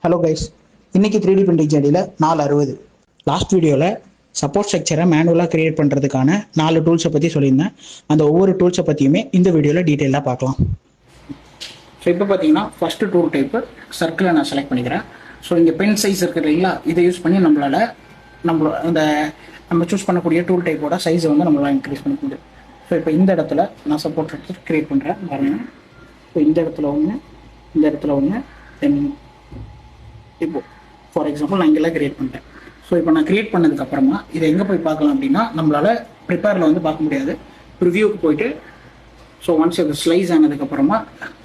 Hello guys, இன்னைக்கு 3D printing ஜேர்னியில் 460. Last வீடியோவில் சப்போர்ட் ஸ்ட்ரக்சரை மேனுவலாக கிரியேட் பண்ணுறதுக்கான 4 டூல்ஸை பற்றி சொல்லியிருந்தேன். அந்த ஒவ்வொரு டூல்ஸை பற்றியுமே இந்த வீடியோவில் டீட்டெயிலாக பார்க்கலாம். ஸோ இப்போ பார்த்தீங்கன்னா ஃபஸ்ட்டு டூல் டைப்பு சர்க்கிளை நான் செலக்ட் பண்ணிக்கிறேன். ஸோ இங்கே பென் சைஸ் இருக்குது இல்லைங்களா, இதை யூஸ் பண்ணி நம்ம சூஸ் பண்ணக்கூடிய டூல் டைப்போட சைஸை வந்து நம்மளால் இன்க்ரீஸ் பண்ண முடியும். ஸோ இப்போ இந்த இடத்துல நான் சப்போர்ட் ஸ்ட்ரக்சர் கிரியேட் பண்ணுறேன் பாருங்க. ஸோ இந்த இடத்துல ஒன்று, இந்த இடத்துல ஒன்று, தென் இப்போ ஃபார் எக்ஸாம்பிள் நான் இங்கெல்லாம் கிரியேட் பண்ணிட்டேன். ஸோ இப்போ நான் கிரியேட் பண்ணதுக்கப்புறமா இதை எங்கே போய் பார்க்கலாம் அப்படின்னா, நம்மளால் ப்ரிப்பேரில் வந்து பார்க்க முடியாது. ப்ரிவியூக்கு போயிட்டு ஸோ ஒன்ஸ் இது ஸ்லைஸ் ஆனதுக்கப்புறமா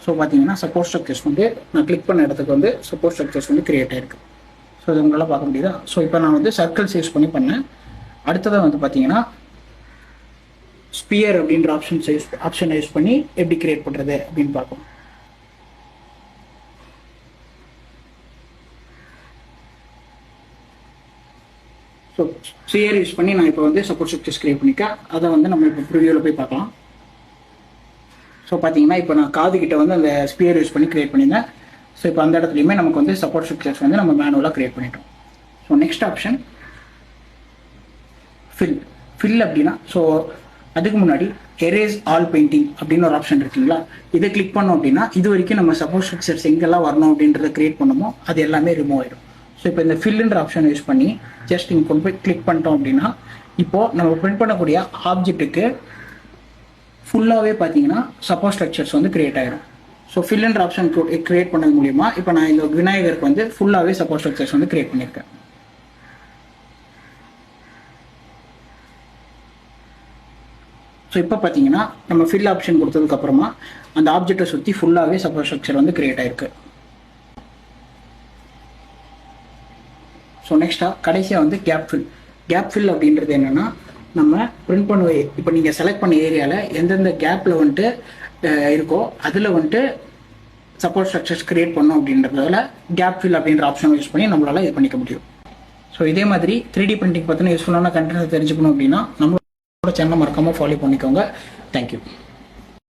ஸோ பார்த்தீங்கன்னா சப்போர்ட் ஸ்ட்ரக்சர்ஸ் வந்து நான் கிளிக் பண்ண இடத்துக்கு வந்து சப்போர்ட் ஸ்ட்ரக்சர்ஸ் வந்து கிரியேட் ஆயிருக்கு. ஸோ இது உங்களால் பார்க்க முடியுதா? ஸோ இப்போ நான் வந்து சர்க்கிள்ஸ் யூஸ் பண்ணேன். அடுத்ததாக வந்து பார்த்தீங்கன்னா ஸ்பியர் அப்படின்ற ஆப்ஷனை யூஸ் பண்ணி எப்படி கிரியேட் பண்ணுறது அப்படின்னு பார்க்கலாம். ஸோ ஸ்பியர் யூஸ் பண்ணி நான் இப்போ வந்து சப்போர்ட் ஸ்ட்ரக்சர்ஸ் கிரியேட் பண்ணிக்கேன். அதை வந்து நம்ம இப்போ ப்ரிவியூவில் போய் பார்க்கலாம். ஸோ பார்த்தீங்கன்னா இப்போ நான் காது கிட்ட வந்து அந்த ஸ்பியர் யூஸ் பண்ணி கிரியேட் பண்ணியிருந்தேன். ஸோ இப்போ அந்த இடத்துலையுமே நமக்கு வந்து சப்போர்ட் ஸ்ட்ரக்சர்ஸ் வந்து நம்ம மேனுவலாக கிரியேட் பண்ணிட்டோம். ஸோ நெக்ஸ்ட் ஆப்ஷன் ஃபில் அப்படின்னா, ஸோ அதுக்கு முன்னாடி எரேஸ் ஆல் பெயிண்டிங் அப்படின்னு ஒரு ஆப்ஷன் இருக்குங்களா, இதை கிளிக் பண்ணோம் அப்படின்னா இது வரைக்கும் நம்ம சப்போர்ட் ஸ்ட்ரக்சர்ஸ் எங்கெல்லாம் வரணும் அப்படின்றத கிரியேட் பண்ணமோ அது எல்லாமே ரிமூவ் ஆயிடும். ஸோ இப்போ இந்த ஃபில்லுன்ற ஆப்ஷன் யூஸ் பண்ணி ஜஸ்ட் இங்கே கொண்டு போய் கிளிக் பண்ணிட்டோம் அப்படின்னா இப்போது நம்ம பிரிண்ட் பண்ணக்கூடிய ஆப்ஜெக்ட்டுக்கு ஃபுல்லாகவே பார்த்தீங்கன்னா சப்போர்ட் ஸ்ட்ரக்சர்ஸ் வந்து கிரியேட் ஆகிடும். ஸோ ஃபில்லுன்ற ஆப்ஷன் கிரியேட் பண்ணது மூலியமா இப்போ நான் இந்த விநாயகருக்கு வந்து ஃபுல்லாகவே சப்போர்ட் ஸ்ட்ரக்சர்ஸ் வந்து கிரியேட் பண்ணியிருக்கேன். ஸோ இப்போ பார்த்தீங்கன்னா நம்ம ஃபில் ஆப்ஷன் கொடுத்ததுக்கப்புறமா அந்த ஆப்ஜெக்டை சுற்றி ஃபுல்லாகவே சப்போர்ட் ஸ்ட்ரக்சர் வந்து கிரியேட் ஆயிருக்கு. ஸோ நெக்ஸ்ட்டாக கடைசியாக வந்து கேப் ஃபில் அப்படின்றது என்னென்னா, நம்ம பிரிண்ட் பண்ணுவ இப்போ நீங்கள் செலக்ட் பண்ண ஏரியாவில் எந்தெந்த கேப்பில் வந்துட்டு இருக்கோ அதில் வந்துட்டு சப்போர்ட் ஸ்ட்ரக்சர்ஸ் கிரியேட் பண்ணோம் அப்படின்றதால கேப் ஃபில் அப்படின்ற ஆப்ஷன் யூஸ் பண்ணி நம்மளால் இது பண்ணிக்க முடியும். ஸோ இதே மாதிரி 3D பிரிண்டிங் பற்றின யூஸ்ஃபுல்லான கண்டென்ட் தெரிஞ்சுக்கணும் அப்படின்னா நம்மளோட சேனலை மறக்காமல் ஃபாலோ பண்ணிக்கோங்க. தேங்க்யூ.